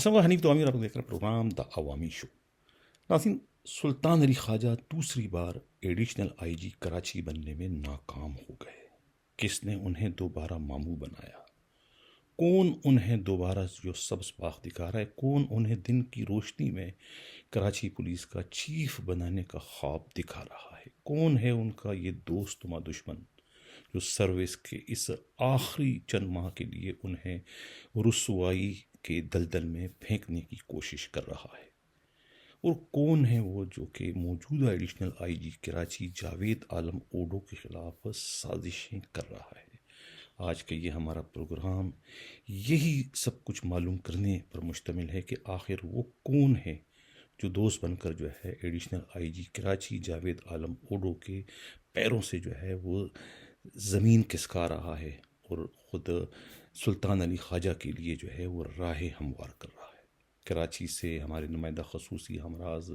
السلام علیکم حنیف تو آپ دیکھ رہے ہیں پروگرام دا عوامی شو۔ ناظرین، سلطان علی خواجہ دوسری بار ایڈیشنل آئی جی کراچی بننے میں ناکام ہو گئے۔ کس نے انہیں دوبارہ ماموں بنایا؟ کون انہیں دوبارہ جو سبز باغ دکھا رہا ہے؟ کون انہیں دن کی روشنی میں کراچی پولیس کا چیف بنانے کا خواب دکھا رہا ہے؟ کون ہے ان کا یہ دوست و دشمن جو سروس کے اس آخری چند ماہ کے لیے انہیں رسوائی کے دلدل میں پھینکنے کی کوشش کر رہا ہے؟ اور کون ہے وہ جو کہ موجودہ additional I G Karachi Javed Alam Odho کے خلاف سازشیں کر رہا ہے؟ آج کا یہ ہمارا پروگرام یہی سب کچھ معلوم کرنے پر مشتمل ہے کہ آخر وہ کون ہے جو دوست بن کر جو ہے additional I G Karachi Javed Alam Odho کے پیروں سے جو ہے وہ زمین کسکا رہا ہے اور خود سلطان علی خواجہ کے لیے جو ہے وہ راہ ہموار کر رہا ہے۔ کراچی سے ہمارے نمائندہ خصوصی ہمراز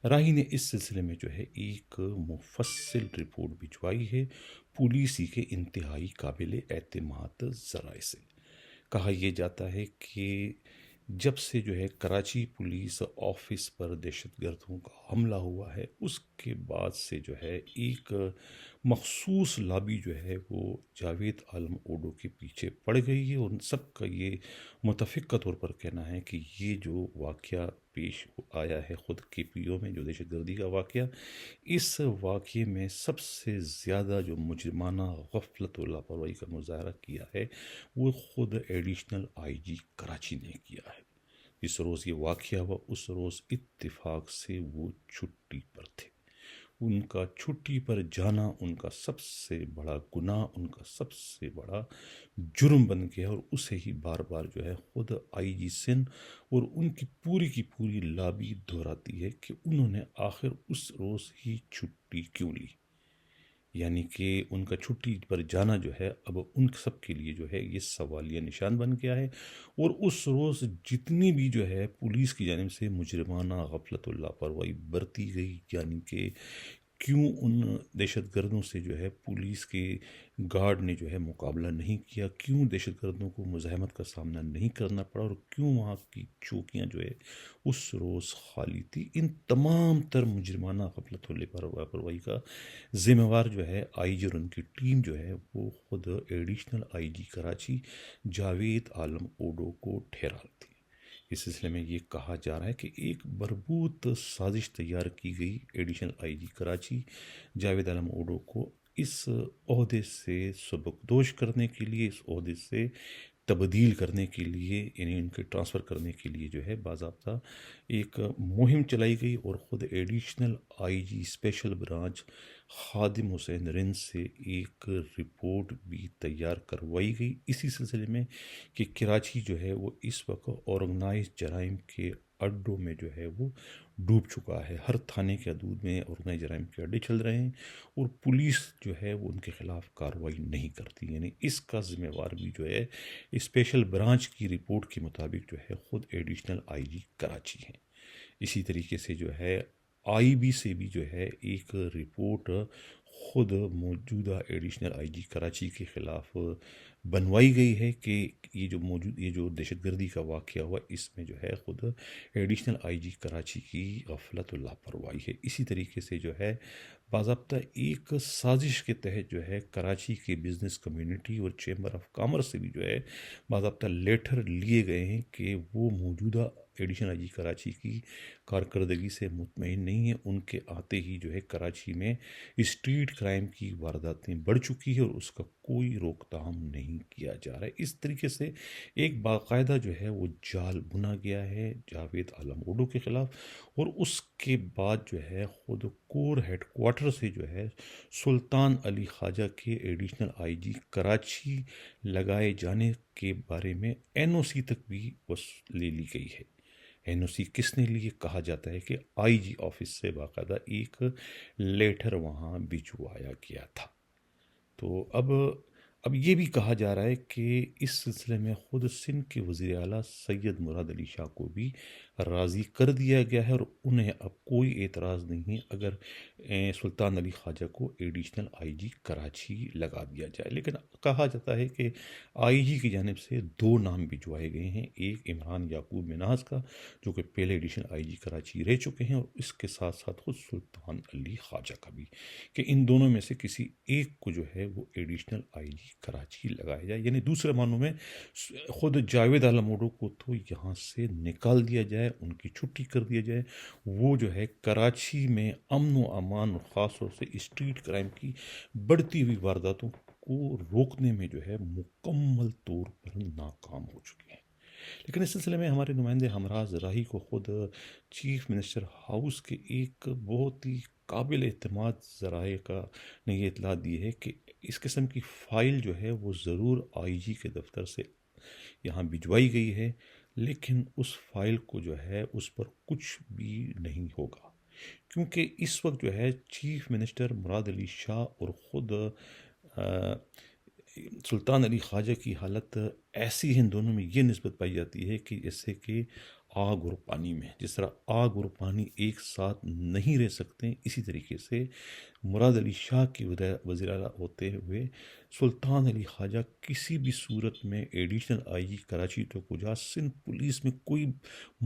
راہی نے اس سلسلے میں جو ہے ایک مفصل رپورٹ بھجوائی ہے پولیسی کے انتہائی قابل اعتماد ذرائع سے۔ کہا یہ جاتا ہے کہ جب سے جو ہے کراچی پولیس آفس پر دہشت گردوں کا حملہ ہوا ہے، اس کے بعد سے جو ہے ایک مخصوص لابی جو ہے وہ جاوید عالم اوڈو کے پیچھے پڑ گئی ہے، اور ان سب کا یہ متفقہ طور پر کہنا ہے کہ یہ جو واقعہ پیش آیا ہے خود کے پی او میں، جو دہشت گردی کا واقعہ، اس واقعے میں سب سے زیادہ جو مجرمانہ غفلت و لاپرواہی کا مظاہرہ کیا ہے وہ خود ایڈیشنل آئی جی کراچی نے کیا ہے۔ جس روز یہ واقعہ ہوا اس روز اتفاق سے وہ چھٹی پر تھے۔ ان کا چھٹی پر جانا ان کا سب سے بڑا گناہ، ان کا سب سے بڑا جرم بن گیا، اور اسے ہی بار بار جو ہے خود آئی جی سندھ اور ان کی پوری لابی دہراتی ہے کہ انہوں نے آخر اس روز ہی چھٹی کیوں لی۔ یعنی کہ ان کا چھٹی پر جانا جو ہے اب ان سب کے لیے جو ہے یہ سوالیہ نشان بن گیا ہے، اور اس روز جتنی بھی جو ہے پولیس کی جانب سے مجرمانہ غفلت و لاپرواہی برتی گئی، یعنی کہ کیوں ان دہشت گردوں سے جو ہے پولیس کے گارڈ نے جو ہے مقابلہ نہیں کیا، کیوں دہشت گردوں کو مزاحمت کا سامنا نہیں کرنا پڑا، اور کیوں وہاں کی چوکیاں جو ہے اس روز خالی تھی، ان تمام تر مجرمانہ غفلت و لاپرواہی کا ذمہ وار جو ہے آئی جی اور ان کی ٹیم جو ہے وہ خود additional I G Karachi Javed Alam Odho کو ٹھہراتی ہے۔ اس سلسلے میں یہ کہا جا رہا ہے کہ ایک مربوط سازش تیار کی گئی additional I G Karachi Javed Alam Odho کو اس عہدے سے سبکدوش کرنے کے لیے، اس عہدے سے تبدیل کرنے کے لیے، یعنی ان کے ٹرانسفر کرنے کے لیے جو ہے باضابطہ ایک مہم چلائی گئی، اور خود additional I G special branch Khadim Hussain Rind سے ایک رپورٹ بھی تیار کروائی گئی اسی سلسلے میں کہ کراچی جو ہے وہ اس وقت آرگنائز جرائم کے اڈوں میں جو ہے وہ ڈوب چکا ہے۔ ہر تھانے کے حدود میں آرگنائز جرائم کے اڈے چل رہے ہیں، اور پولیس جو ہے وہ ان کے خلاف کارروائی نہیں کرتی، یعنی اس کا ذمہ وار بھی جو ہے اسپیشل برانچ کی رپورٹ کے مطابق جو ہے خود ایڈیشنل آئی جی کراچی ہیں۔ اسی طریقے سے جو ہے آئی بی سے بھی جو ہے ایک رپورٹ خود موجودہ ایڈیشنل آئی جی کراچی کے خلاف بنوائی گئی ہے کہ یہ جو دہشت گردی کا واقعہ ہوا اس میں جو ہے خود ایڈیشنل آئی جی کراچی کی غفلت و لاپرواہی ہے۔ اسی طریقے سے جو ہے باضابطہ ایک سازش کے تحت جو ہے کراچی کے بزنس کمیونٹی اور چیمبر آف کامرس سے بھی جو ہے باضابطہ لیٹر لیے گئے ہیں کہ وہ موجودہ ایڈیشنل آئی جی کراچی کی کارکردگی سے مطمئن نہیں ہے۔ ان کے آتے ہی جو ہے کراچی میں اسٹریٹ کرائم کی وارداتیں بڑھ چکی ہے، اور اس کا کوئی روک تھام نہیں کیا جا رہا ہے۔ اس طریقے سے ایک باقاعدہ جو ہے وہ جال بنا گیا ہے جاوید عالم اوڈو کے خلاف، اور اس کے بعد جو ہے خود کور ہیڈ کوارٹر سے جو ہے سلطان علی خواجہ کے ایڈیشنل آئی جی کراچی لگائے جانے کے بارے میں این او سی تک بھی لے لی گئی ہے۔ این او سی کس نے لیے؟ کہا جاتا ہے کہ آئی جی آفس سے باقاعدہ ایک لیٹر وہاں بھجوایا گیا تھا۔ تو اب یہ بھی کہا جا رہا ہے کہ اس سلسلے میں خود سندھ کے وزیر اعلیٰ سید مراد علی شاہ کو بھی راضی کر دیا گیا ہے اور انہیں اب کوئی اعتراض نہیں ہے اگر سلطان علی خواجہ کو ایڈیشنل آئی جی کراچی لگا دیا جائے۔ لیکن کہا جاتا ہے کہ آئی جی کی جانب سے 2 نام بھجوائے گئے ہیں، ایک عمران یعقوب منہاس کا جو کہ پہلے ایڈیشنل آئی جی کراچی رہ چکے ہیں، اور اس کے ساتھ ساتھ خود سلطان علی خواجہ کا بھی، کہ ان دونوں میں سے کسی ایک کو جو ہے وہ ایڈیشنل آئی جی کراچی لگایا جائے، یعنی دوسرے معنوں میں خود جاوید عالموڈو کو تو یہاں سے نکال دیا جائے، ان کی چھٹی کر دیا جائے، وہ جو ہے کراچی میں امن و امان اور خاص طور سے اسٹریٹ کرائم کی بڑھتی ہوئی وارداتوں کو روکنے میں جو ہے مکمل طور پر ناکام ہو چکی ہیں۔ لیکن اس سلسلے میں ہمارے نمائندے ہمراز راہی کو خود چیف منسٹر ہاؤس کے ایک بہت ہی قابل اعتماد ذرائع کا نے یہ اطلاع دی ہے کہ اس قسم کی فائل جو ہے وہ ضرور آئی جی کے دفتر سے یہاں بھجوائی گئی ہے، لیکن اس فائل کو جو ہے اس پر کچھ بھی نہیں ہوگا، کیونکہ اس وقت جو ہے چیف منسٹر مراد علی شاہ اور خود سلطان علی خواجہ کی حالت ایسی ہے، ان دونوں میں یہ نسبت پائی جاتی ہے کہ جیسے کہ آگ اور پانی میں، جس طرح آگ اور پانی ایک ساتھ نہیں رہ سکتے، اسی طریقے سے مراد علی شاہ کی وزیر اعلیٰ ہوتے ہوئے سلطان علی خواجہ کسی بھی صورت میں ایڈیشنل آئی جی کراچی تو کجا سندھ پولیس میں کوئی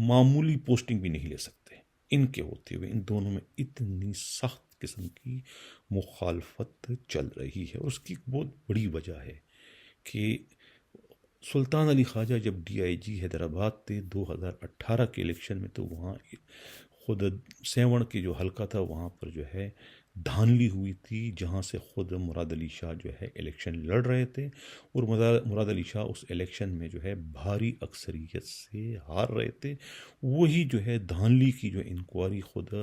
معمولی پوسٹنگ بھی نہیں لے سکتے۔ ان کے ہوتے ہوئے ان دونوں میں اتنی سخت قسم کی مخالفت چل رہی ہے، اور اس کی ایک بہت بڑی وجہ ہے کہ سلطان علی خواجہ جب ڈی آئی جی حیدرآباد تھے 2018 کے الیکشن میں، تو وہاں خود سیون کے جو حلقہ تھا وہاں پر جو ہے دھاندلی ہوئی تھی، جہاں سے خود مراد علی شاہ جو ہے الیکشن لڑ رہے تھے، اور مراد علی شاہ اس الیکشن میں جو ہے بھاری اکثریت سے ہار رہے تھے۔ وہی جو ہے دھاندلی کی جو انکوائری خود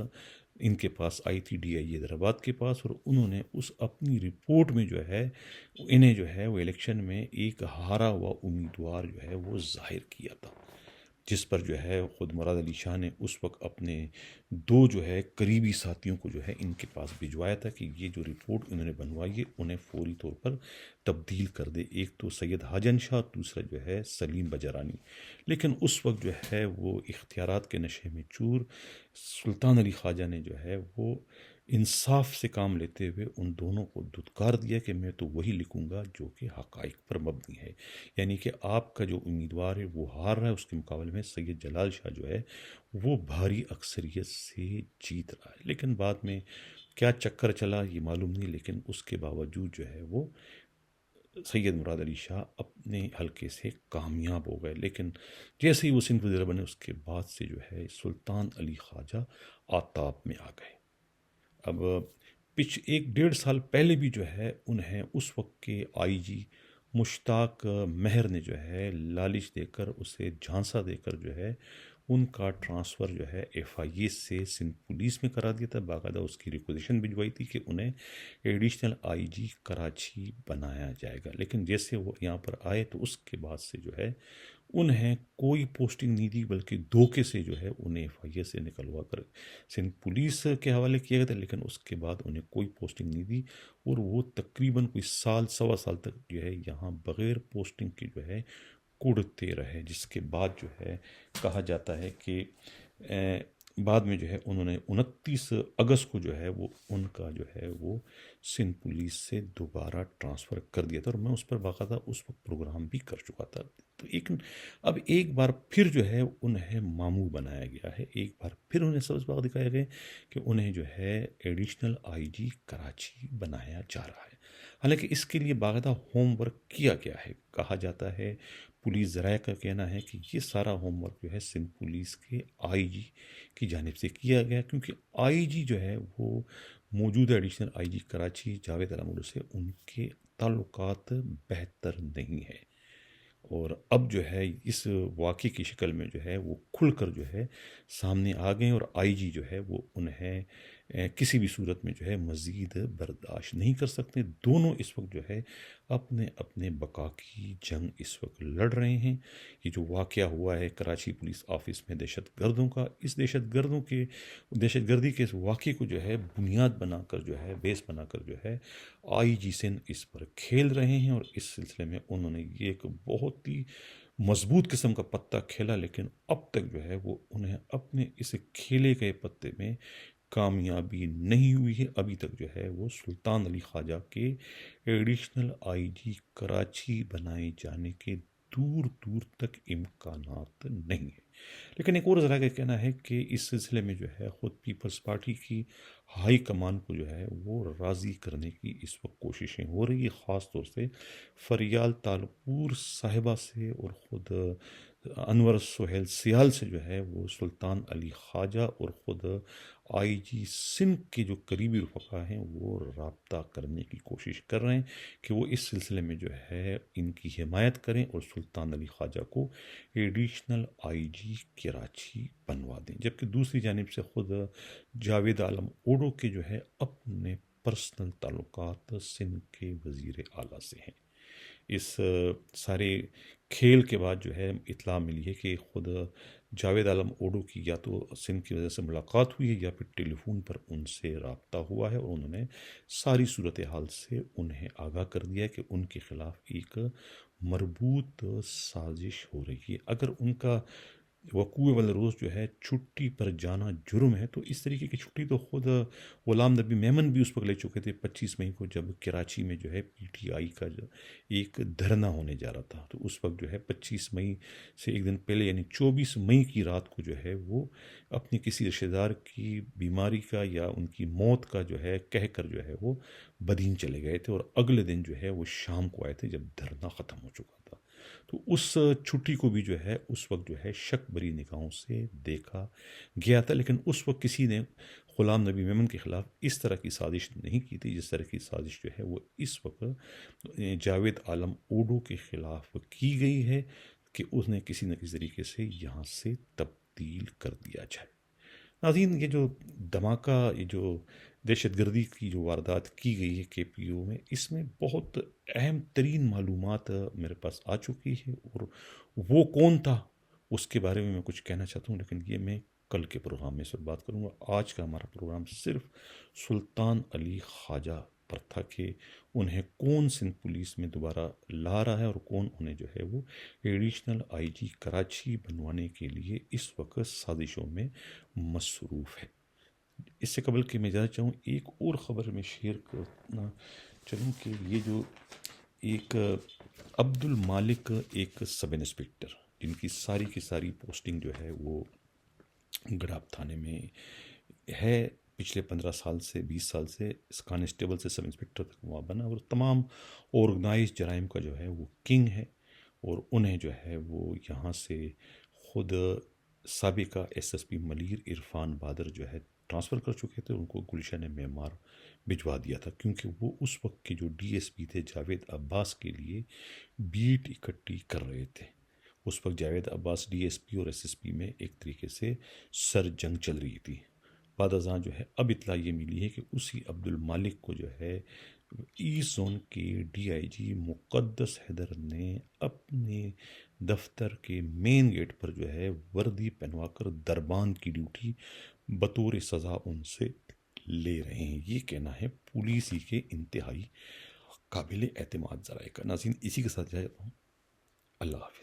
ان کے پاس آئی تھی، ڈی آئی حیدرآباد کے پاس، اور انہوں نے اس اپنی رپورٹ میں جو ہے انہیں جو ہے وہ الیکشن میں ایک ہارا ہوا امیدوار جو ہے وہ ظاہر کیا تھا، جس پر جو ہے خود مراد علی شاہ نے اس وقت اپنے 2 جو ہے قریبی ساتھیوں کو جو ہے ان کے پاس بھجوایا تھا کہ یہ جو رپورٹ انہوں نے بنوائی ہے انہیں فوری طور پر تبدیل کر دے، ایک تو سید حاجن شاہ، دوسرا جو ہے سلیم بجرانی۔ لیکن اس وقت جو ہے وہ اختیارات کے نشے میں چور سلطان علی خواجہ نے جو ہے وہ انصاف سے کام لیتے ہوئے ان دونوں کو دھتکار دیا کہ میں تو وہی لکھوں گا جو کہ حقائق پر مبنی ہے، یعنی کہ آپ کا جو امیدوار ہے وہ ہار رہا ہے، اس کے مقابلے میں سید جلال شاہ جو ہے وہ بھاری اکثریت سے جیت رہا ہے۔ لیکن بعد میں کیا چکر چلا یہ معلوم نہیں، لیکن اس کے باوجود جو ہے وہ سید مراد علی شاہ اپنے حلقے سے کامیاب ہو گئے۔ لیکن جیسے ہی وہ سندھ وزیر بنے اس کے بعد سے جو ہے سلطان علی خواجہ آتاب میں آ گئے۔ اب 1.5 سال پہلے بھی جو ہے انہیں اس وقت کے آئی جی مشتاق مہر نے جو ہے لالچ دے کر، اسے جھانسا دے کر جو ہے ان کا ٹرانسفر جو ہے ایف آئی اے سے سندھ پولیس میں کرا دیا تھا، باقاعدہ اس کی ریکوزیشن بھجوائی تھی کہ انہیں ایڈیشنل آئی جی کراچی بنایا جائے گا۔ لیکن جیسے وہ یہاں پر آئے تو اس کے بعد سے جو ہے انہیں کوئی پوسٹنگ نہیں دی، بلکہ دھوکے سے جو ہے انہیں ایف آئی اے سے نکلوا کر سندھ پولیس کے حوالے کیا گیا تھا، لیکن اس کے بعد انہیں کوئی پوسٹنگ نہیں دی، اور وہ تقریباً کوئی سال 1.25 سال تک جو ہے یہاں بغیر پوسٹنگ کے جو ہے کوڑتے رہے، جس کے بعد جو ہے کہا جاتا ہے کہ بعد میں جو ہے انہوں نے 29 اگست کو جو ہے وہ ان کا جو ہے وہ سندھ پولیس سے دوبارہ ٹرانسفر کر دیا تھا، اور میں اس پر باقاعدہ اس وقت پروگرام بھی کر چکا تھا۔ تو اب ایک بار پھر جو ہے انہیں ماموں بنایا گیا ہے، ایک بار پھر انہیں سبز باغ دکھایا گیا کہ انہیں جو ہے ایڈیشنل آئی جی کراچی بنایا جا رہا ہے۔ حالانکہ اس کے لیے باقاعدہ ہوم ورک کیا گیا ہے، کہا جاتا ہے، پولیس ذرائع کا کہنا ہے کہ یہ سارا ہوم ورک جو ہے سندھ پولیس کے آئی جی کی جانب سے کیا گیا، کیونکہ آئی جی جو ہے وہ موجودہ additional I G Karachi Javed عالموڈو سے ان کے تعلقات بہتر نہیں ہے، اور اب جو ہے اس واقعے کی شکل میں جو ہے وہ کھل کر جو ہے سامنے آ گئے، اور آئی جی جو ہے وہ انہیں کسی بھی صورت میں جو ہے مزید برداشت نہیں کر سکتے۔ دونوں اس وقت جو ہے اپنے اپنے بقا کی جنگ اس وقت لڑ رہے ہیں۔ یہ جو واقعہ ہوا ہے کراچی پولیس آفس میں دہشت گردوں کا، اس دہشت گردی کے اس واقعے کو جو ہے بنیاد بنا کر جو ہے بیس بنا کر جو ہے آئی جی سندھ اس پر کھیل رہے ہیں، اور اس سلسلے میں انہوں نے یہ ایک بہت ہی مضبوط قسم کا پتہ کھیلا، لیکن اب تک جو ہے وہ انہیں اپنے اس کھیلے گئے پتے میں کامیابی نہیں ہوئی ہے۔ ابھی تک جو ہے وہ سلطان علی خواجہ کے ایڈیشنل آئی جی کراچی بنائے جانے کے دور دور تک امکانات نہیں ہیں۔ لیکن ایک اور ذرائع کا کہنا ہے کہ اس سلسلے میں جو ہے خود پیپلز پارٹی کی ہائی کمان کو جو ہے وہ راضی کرنے کی اس وقت کوششیں ہو رہی ہے، خاص طور سے فریال تالپور صاحبہ سے اور خود انور سہیل سیال سے جو ہے وہ سلطان علی خواجہ اور خود آئی جی سندھ کے جو قریبی رفقا ہیں وہ رابطہ کرنے کی کوشش کر رہے ہیں کہ وہ اس سلسلے میں جو ہے ان کی حمایت کریں اور سلطان علی خواجہ کو ایڈیشنل آئی جی کراچی بنوا دیں۔ جبکہ دوسری جانب سے خود جاوید عالم اوڈو کے جو ہے اپنے پرسنل تعلقات سندھ کے وزیر اعلیٰ سے ہیں۔ اس سارے کھیل کے بعد جو ہے اطلاع ملی ہے کہ خود جاوید عالم اوڈو کی یا تو سندھ کی وجہ سے ملاقات ہوئی ہے یا پھر ٹیلی فون پر ان سے رابطہ ہوا ہے، اور انہوں نے ساری صورتحال سے انہیں آگاہ کر دیا ہے کہ ان کے خلاف ایک مربوط سازش ہو رہی ہے۔ اگر ان کا وقوع والے روز جو ہے چھٹی پر جانا جرم ہے، تو اس طریقے کی چھٹی تو خود غلام نبی میمن بھی اس وقت لے چکے تھے 25 مئی کو، جب کراچی میں جو ہے پی ٹی آئی کا جو ایک دھرنا ہونے جا رہا تھا۔ تو اس وقت جو ہے 25 مئی سے ایک دن پہلے یعنی 24 مئی کی رات کو جو ہے وہ اپنی کسی رشتہ دار کی بیماری کا یا ان کی موت کا جو ہے کہہ کر جو ہے وہ بدین چلے گئے تھے، اور اگلے دن جو ہے وہ شام کو آئے تھے جب دھرنا ختم ہو چکا تھا۔ تو اس چھٹی کو بھی جو ہے اس وقت جو ہے شک بری نگاہوں سے دیکھا گیا تھا، لیکن اس وقت کسی نے غلام نبی میمن کے خلاف اس طرح کی سازش نہیں کی تھی جس طرح کی سازش جو ہے وہ اس وقت جاوید عالم اوڈو کے خلاف کی گئی ہے کہ اس نے کسی نہ کسی طریقے سے یہاں سے تبدیل کر دیا جائے۔ ناظرین، یہ جو دھماکہ، یہ جو دہشت گردی کی جو واردات کی گئی ہے کے پی او میں، اس میں بہت اہم ترین معلومات میرے پاس آ چکی ہے، اور وہ کون تھا اس کے بارے میں کچھ کہنا چاہتا ہوں، لیکن یہ میں کل کے پروگرام میں سے بات کروں گا۔ آج کا ہمارا پروگرام صرف سلطان علی خواجہ پر تھا کہ انہیں کون سندھ پولیس میں دوبارہ لا رہا ہے اور کون انہیں جو ہے وہ ایڈیشنل آئی جی کراچی بنوانے کے لیے اس وقت سازشوں میں مصروف ہے۔ اس سے قبل کہ میں جانا چاہوں، ایک اور خبر میں شیئر کرنا چاہوں کہ یہ جو ایک عبد المالک ایک سب انسپکٹر جن کی ساری کی ساری پوسٹنگ جو ہے وہ گڑاب تھانے میں ہے، پچھلے 15 سال سے 20 سال سے اس کانسٹیبل سے سب انسپکٹر تک وہاں بنا، اور تمام آرگنائز جرائم کا جو ہے وہ کنگ ہے، اور انہیں جو ہے وہ یہاں سے خود سابقہ S S P Malir Irfan bother جو ہے ٹرانسفر کر چکے تھے، ان کو گلشن معمار بھجوا دیا تھا، کیونکہ وہ اس وقت کے جو ڈی ایس پی تھے جاوید عباس کے لیے بیٹ اکٹھی کر رہے تھے۔ اس وقت جاوید عباس ڈی ایس پی اور ایس ایس پی میں ایک طریقے سے سر جنگ چل رہی تھی۔ بعد ازاں جو ہے اب اطلاع یہ ملی ہے کہ اسی عبد المالک کو جو ہے ایسٹ زون کے ڈی آئی جی مقدس حیدر نے اپنے دفتر کے مین گیٹ پر جو ہے وردی پہنوا کر دربان کی ڈیوٹی بطور سزا ان سے لے رہے ہیں۔ یہ کہنا ہے پولیس ہی کے انتہائی قابل اعتماد ذرائع کا۔ ناظرین، اسی کے ساتھ جاتا ہوں، اللہ حافظ۔